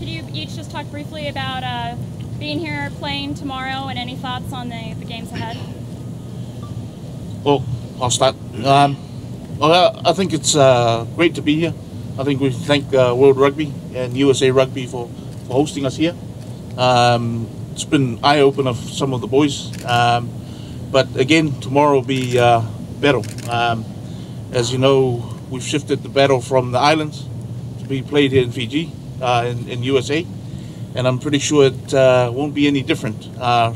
could you each just talk briefly about being here, playing tomorrow, and any thoughts on the games ahead? Well, I'll start. I think it's great to be here. I think we thank World Rugby and USA Rugby for hosting us here. It's been eye-opener for some of the boys. But again, tomorrow will be battle. As you know, we've shifted the battle from the islands to be played here in Fiji, in USA. And I'm pretty sure it won't be any different. I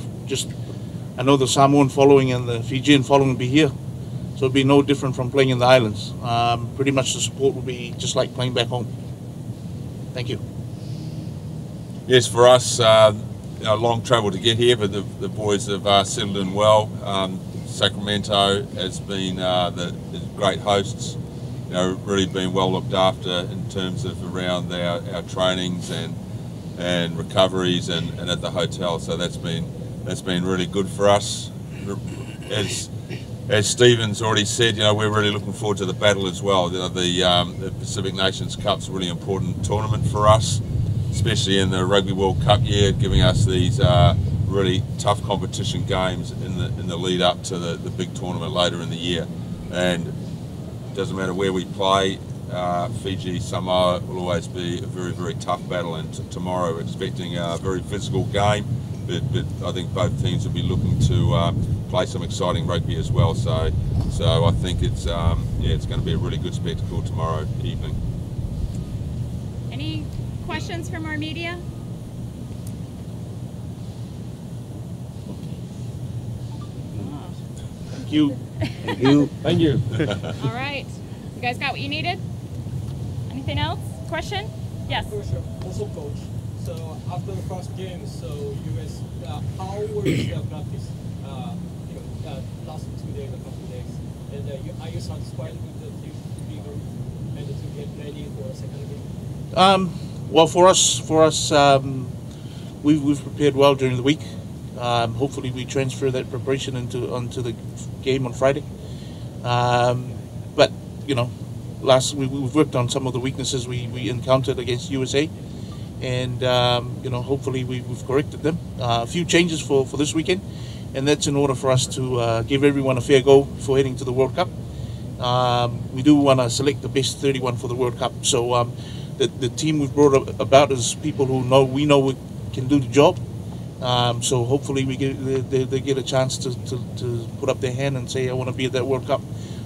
know the Samoan following and the Fijian following will be here. So it'll be no different from playing in the islands. Pretty much the support will be just like playing back home. Thank you. Yes, for us, long travel to get here, but the boys have settled in well. Sacramento has been the great hosts. Really been well looked after in terms of around our trainings and recoveries and at the hotel. So that's been really good for us. As Stephen's already said, we're really looking forward to the battle as well. The Pacific Nations Cup's a really important tournament for us, especially in the Rugby World Cup year, giving us these really tough competition games in the lead up to the big tournament later in the year. And it doesn't matter where we play, Fiji, Samoa will always be a very, very tough battle. And tomorrow we're expecting a very physical game, but I think both teams will be looking to play some exciting rugby as well. So I think it's going to be a really good spectacle tomorrow evening. Any questions from our media? Thank you. Thank you. Thank you. All right. You guys got what you needed? Anything else? Question? Yes. Also, coach. So after the first game, so you guys, how was your practice? Last 2 days, a couple of days, and are you satisfied with the team figure and to get ready for a second game? Well, for us, we've prepared well during the week. Hopefully, we transfer that preparation onto the game on Friday. But we've worked on some of the weaknesses we encountered against USA, and hopefully we've corrected them. A few changes for this weekend, and that's in order for us to give everyone a fair go for heading to the World Cup. We do want to select the best 31 for the World Cup. So the team we've brought about is people who we know we can do the job. So hopefully they get a chance to put up their hand and say, I want to be at that World Cup.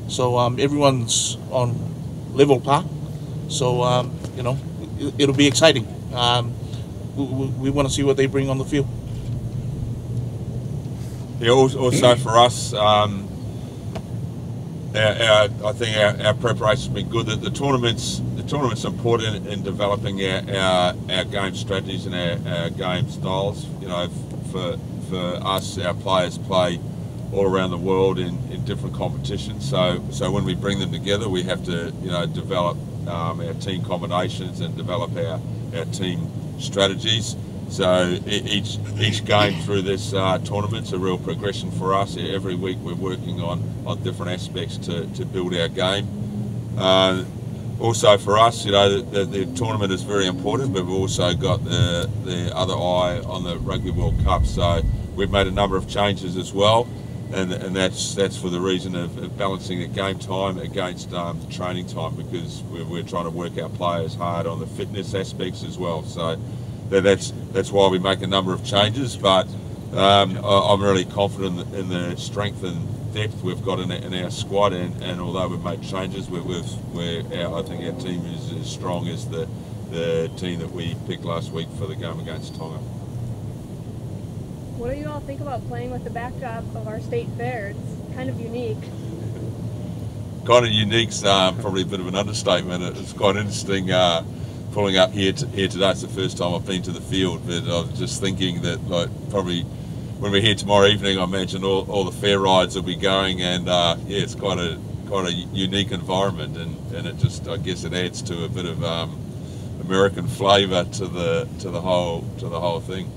So everyone's on level par. So it'll be exciting. We want to see what they bring on the field. Yeah, also for us, I think our preparation's been good. The tournament's important in developing our game strategies and our game styles. For us, our players play all around the world in different competitions. So when we bring them together, we have to develop our team combinations and develop our team strategies. So each game through this tournament's a real progression for us. Every week we're working on different aspects to build our game. Also for us, the tournament is very important, but we've also got the other eye on the Rugby World Cup. So we've made a number of changes as well, and that's for the reason of balancing the game time against training time, because we're trying to work our players hard on the fitness aspects as well. So that's why we make a number of changes, but I'm really confident in the strength and depth we've got in our squad, and although we've made changes, I think our team is as strong as the team that we picked last week for the game against Tonga. What do you all think about playing with the backdrop of our state fair? It's kind of unique. Kind of unique's probably a bit of an understatement. It's quite interesting pulling up here today. It's the first time I've been to the field, but I was just thinking that probably when we're here tomorrow evening, I imagine all the fair rides will be going, and it's quite a unique environment, and it just, I guess, it adds to a bit of American flavour to the whole thing.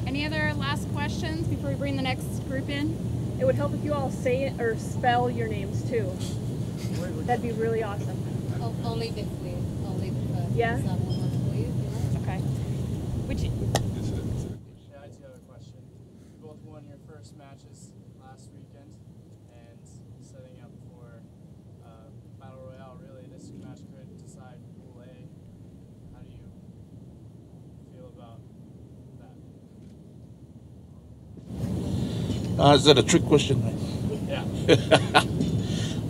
Any other last questions before we bring the next group in? It would help if you all say it or spell your names too. That'd be really awesome. Only the Yeah? Samoa. Would you? Yeah, I do have a question. You both won your first matches last weekend, and setting up for Battle Royale, really, this match could decide Pool A. How do you feel about that? Is that a trick question, mate? Yeah.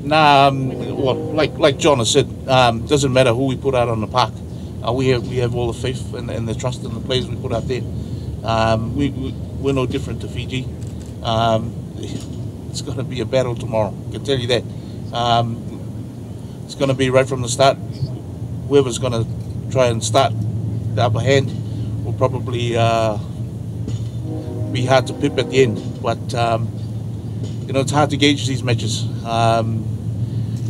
Nah, well, like John has said, doesn't matter who we put out on the park. We have all the faith and the trust in the players we put out there. We're no different to Fiji. It's going to be a battle tomorrow, I can tell you that. It's going to be right from the start. Whoever's going to try and start the upper hand will probably be hard to pip at the end. But, you know, it's hard to gauge these matches.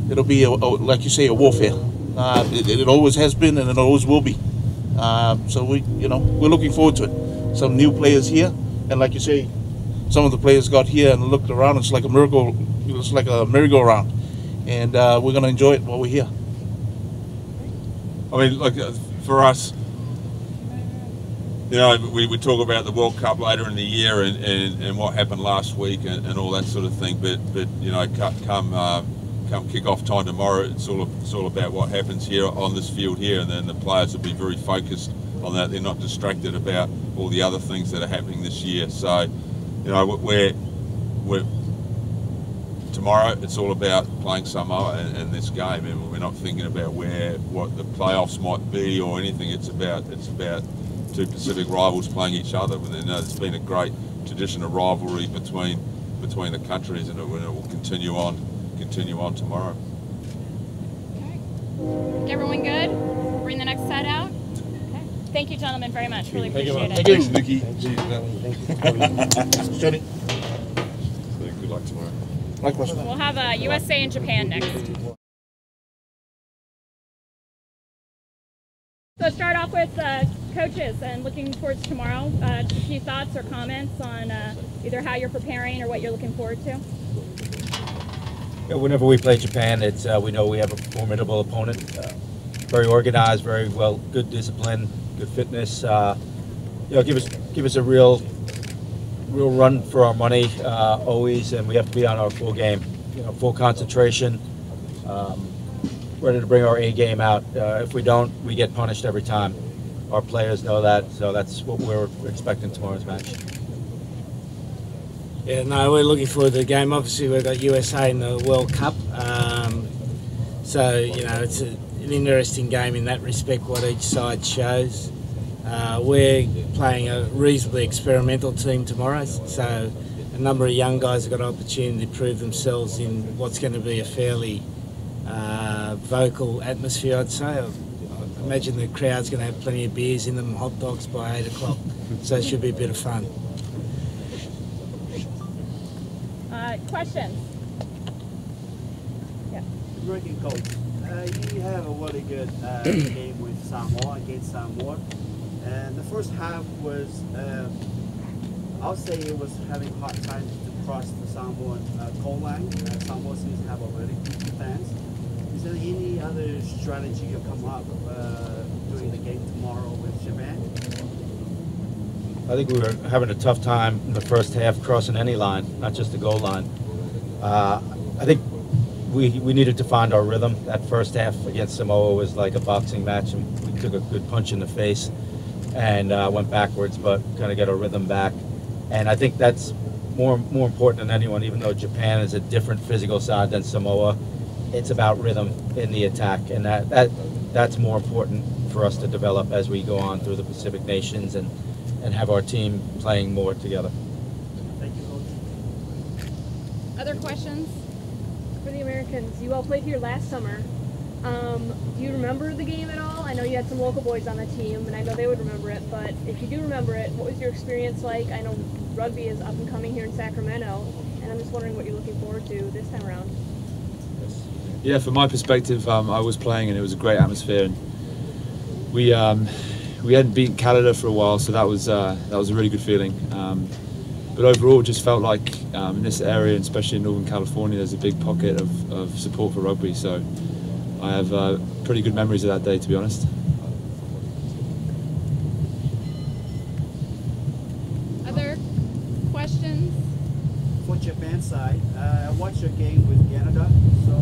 It'll be, like you say, a warfare. It always has been, and it always will be. So we're looking forward to it. Some new players here, and like you say, some of the players got here and looked around. It's like a miracle. It's like a merry-go-round, and we're going to enjoy it while we're here. I mean, like for us, you know, we talk about the World Cup later in the year and what happened last week and all that sort of thing. But you know, come kick-off time tomorrow, it's all about what happens here on this field here, and then the players will be very focused on that. They're not distracted about all the other things that are happening this year. So, you know, we're tomorrow. It's all about playing Samoa and this game, and we're not thinking about what the playoffs might be or anything. It's about two Pacific rivals playing each other. And there's been a great tradition of rivalry between the countries, and it will continue on tomorrow. Okay. Everyone good? Bring the next set out. Okay. Thank you, gentlemen, very much. Really appreciate it. Thank you. Good luck tomorrow. Likewise. We'll have USA and Japan next. So start off with coaches and looking towards tomorrow. Just a few thoughts or comments on either how you're preparing or what you're looking forward to. Yeah, whenever we play Japan, it's we know we have a formidable opponent. Very organized, very well, good discipline, good fitness. You know, give us a real run for our money always, and we have to be on our full game. You know, full concentration, ready to bring our A game out. If we don't, we get punished every time. Our players know that, so that's what we're expecting tomorrow's match. Yeah, no, we're looking forward to the game. Obviously, we've got USA in the World Cup, so you know it's an interesting game in that respect. What each side shows. We're playing a reasonably experimental team tomorrow, so a number of young guys have got an opportunity to prove themselves in what's going to be a fairly vocal atmosphere, I'd say. I imagine the crowd's going to have plenty of beers in them, hot dogs by 8 o'clock, so it should be a bit of fun. Questions? Yeah. Working coach, you have a really good game with Samoa, against Samoa, and the first half was, I'll say it was having a hard time to cross the Samoan goal line. Samoa seems to have a really good defense. Is there any other strategy you come up during the game tomorrow with Japan? I think we were having a tough time in the first half crossing any line, not just the goal line. I think we needed to find our rhythm. That first half against Samoa was like a boxing match, and we took a good punch in the face and went backwards, but kind of get our rhythm back. And I think that's more important than anyone, even though Japan is a different physical side than Samoa. It's about rhythm in the attack, and that's more important for us to develop as we go on through the Pacific nations and have our team playing more together. Thank you, Coach. Other questions? For the Americans, you all played here last summer. Do you remember the game at all? I know you had some local boys on the team, and I know they would remember it, but if you do remember it, what was your experience like? I know rugby is up and coming here in Sacramento, and I'm just wondering what you're looking forward to this time around. Yeah, from my perspective, I was playing and it was a great atmosphere. And we hadn't beaten Canada for a while, so that was a really good feeling. But overall, just felt like in this area, and especially in Northern California, there's a big pocket of support for rugby. So I have pretty good memories of that day, to be honest. for Japan side, I watched your game with Canada. So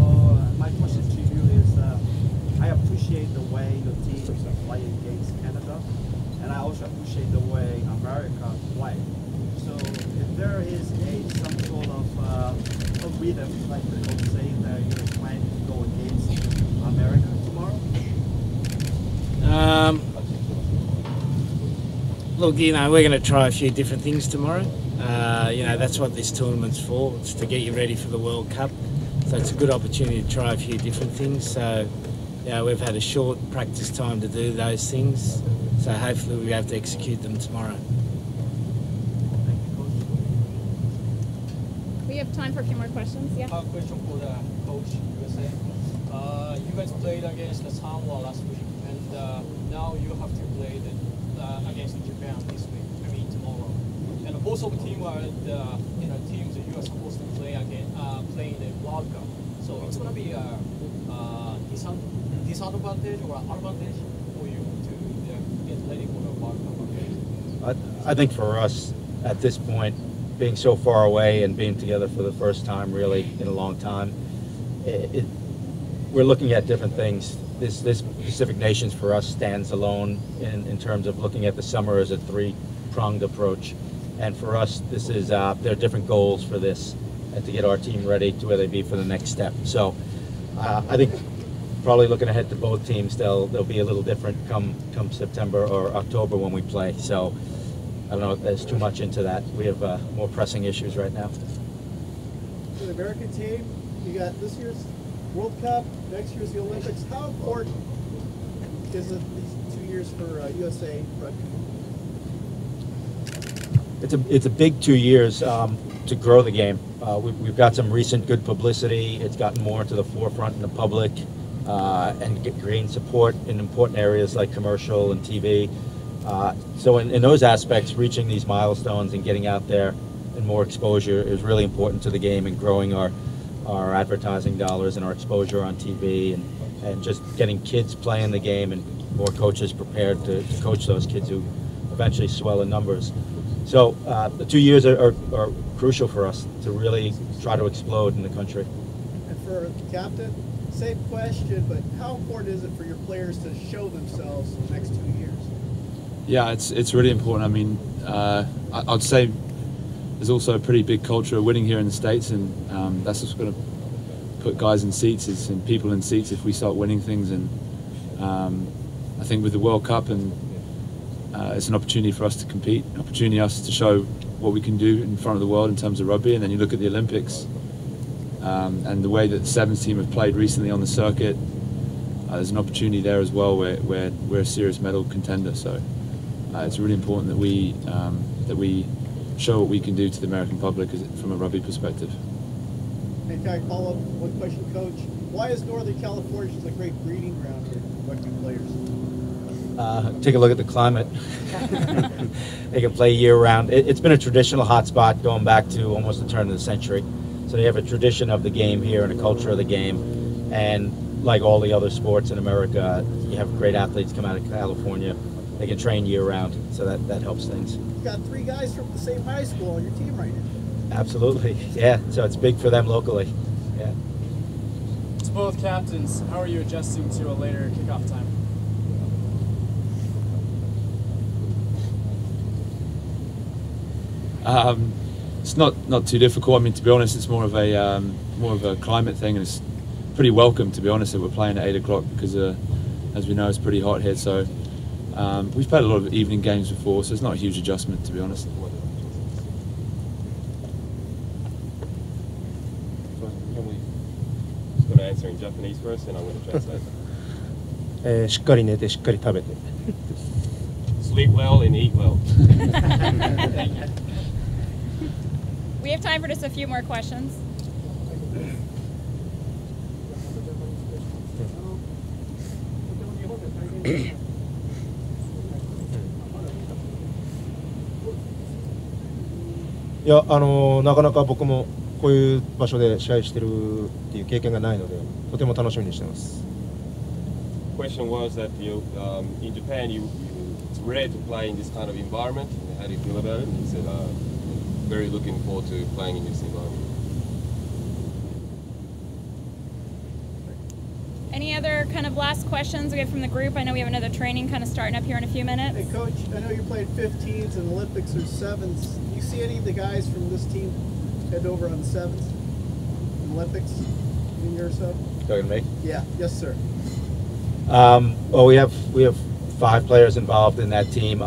my question to you is, I appreciate the way your team play against Canada, and I also appreciate the way America play. So if there is some sort of a rhythm, like the coach saying that you're planning to go against America tomorrow. Look, we're going to try a few different things tomorrow. That's what this tournament's for. It's to get you ready for the World Cup. So it's a good opportunity to try a few different things. So, we've had a short practice time to do those things. So hopefully we'll be able to execute them tomorrow. We have time for a few more questions. Yeah. A question for the coach, USA. You guys played against the Samoa last week, and now you have to play against Japan this week. Tomorrow. And both of the teams are the teams that you are supposed to play again, playing the World Cup. So it's going to be a disadvantage or advantage for you to get ready for the World Cup. I think for us at this point, being so far away and being together for the first time really in a long time, we're looking at different things. This Pacific Nations for us stands alone in terms of looking at the summer as a three-pronged approach. And for us, this is there are different goals for this and to get our team ready to where they be for the next step. So I think probably looking ahead to both teams, they'll be a little different come September or October when we play. So I don't know if there's too much into that. We have more pressing issues right now. For the American team, you got this year's World Cup, next year's the Olympics. How important is it these 2 years for USA rugby? It's a big 2 years to grow the game. We've got some recent good publicity. It's gotten more into the forefront in the public and gained support in important areas like commercial and TV. So in those aspects, reaching these milestones and getting out there and more exposure is really important to the game and growing our advertising dollars and our exposure on TV and just getting kids playing the game and more coaches prepared to coach those kids who eventually swell in numbers. So the 2 years are crucial for us to really try to explode in the country. And for the captain, same question, but how important is it for your players to show themselves in the next 2 years? Yeah, it's really important. I'd say there's also a pretty big culture of winning here in the States, and that's what's going to put guys in seats and people in seats if we start winning things. And I think with the World Cup, and it's an opportunity for us to compete, an opportunity for us to show what we can do in front of the world in terms of rugby. And then you look at the Olympics and the way that the Sevens team have played recently on the circuit. There's an opportunity there as well where we're a serious medal contender. So it's really important that we show what we can do to the American public from a rugby perspective. And can I follow up one question, Coach? Why is Northern California a great breeding ground for rugby players? Take a look at the climate. They can play year-round. It's been a traditional hotspot going back to almost the turn of the century. So they have a tradition of the game here and a culture of the game. And like all the other sports in America, you have great athletes come out of California. They can train year-round, so that helps things. You've got 3 guys from the same high school on your team right now. Absolutely, yeah. So it's big for them locally. Yeah. To both captains, how are you adjusting to a later kickoff time? It's not too difficult. To be honest, it's more of a climate thing, and it's pretty welcome, to be honest, that we're playing at 8 o'clock because, as we know, it's pretty hot here. So we've played a lot of evening games before, so it's not a huge adjustment, to be honest. Just going to answer in Japanese first, and I'm going to translate. しっかり寝てしっかり食べて Sleep well and eat well. We have time for just a few more questions.いやなかなか僕もこういう場所で試合してるっていう経験がないのでとても楽しみにしてます。Question was that in Japan it's rare to play in this kind of environment. How do you feel about it? And he said very looking forward to playing in this environment. Any other kind of last questions we have from the group? I know we have another training kind of starting up here in a few minutes. Hey, Coach, I know you played 15s and Olympics or 7s. Do you see any of the guys from this team head over on the 7s in Olympics in a year or so? Talking to me? Yeah, yes, sir. Well, we have 5 players involved in that team.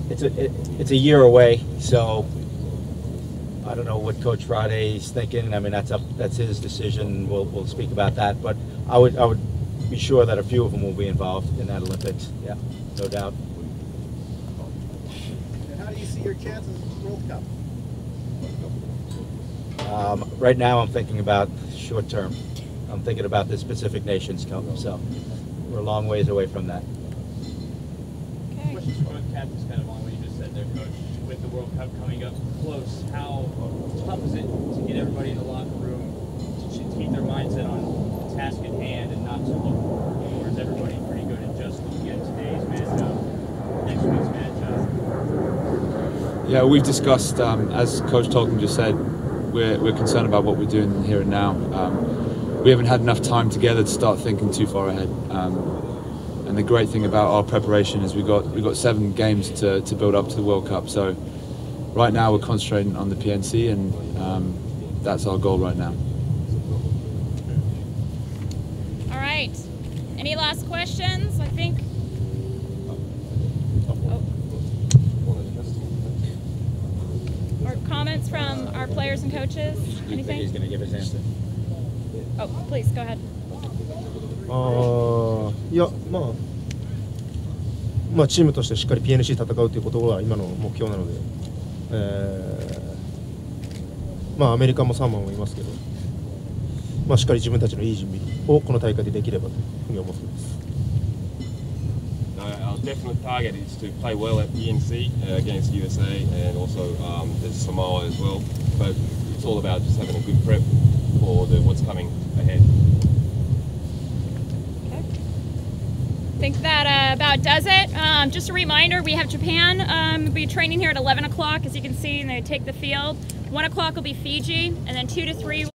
It's a year away, so I don't know what Coach Friday's thinking. I mean, that's his decision. We'll speak about that, but I would be sure that a few of them will be involved in that Olympics. Yeah, no doubt. And how do you see your chances at the World Cup? Right now, I'm thinking about short term. I'm thinking about the Pacific Nations Cup, so we're a long ways away from that. Okay. Questions for both captains, kind of on what you just said there, Coach. With the World Cup coming up close, how tough is it to get everybody in the locker room to keep their mindset on the task at hand and not to look forward? Or is everybody pretty good at just looking at today's matchup, next week's matchup? Yeah, we've discussed, as Coach Tolkien just said, we're concerned about what we're doing here and now. We haven't had enough time together to start thinking too far ahead. And the great thing about our preparation is we've got 7 games to build up to the World Cup. So right now we're concentrating on the PNC, and that's our goal right now. All right. Any last questions? I think. Or comments from our players and coaches? Anything? He's going to give his answer. Oh, please go ahead. いや、まあチームとしてしっかり PNC 戦うということが今の目標なので、まあアメリカもサモアもいますけど、まあしっかり自分たちのいい準備をこの大会でできればというふうに思っています。Our definite target is to play well at PNC against USA and also there's Samoa as well. But it's all about just having a good prep for what's coming ahead. Okay. I think that about does it. Just a reminder, we have Japan. We'll be training here at 11 o'clock, as you can see, and they take the field. 1 o'clock will be Fiji, and then 2 to 3.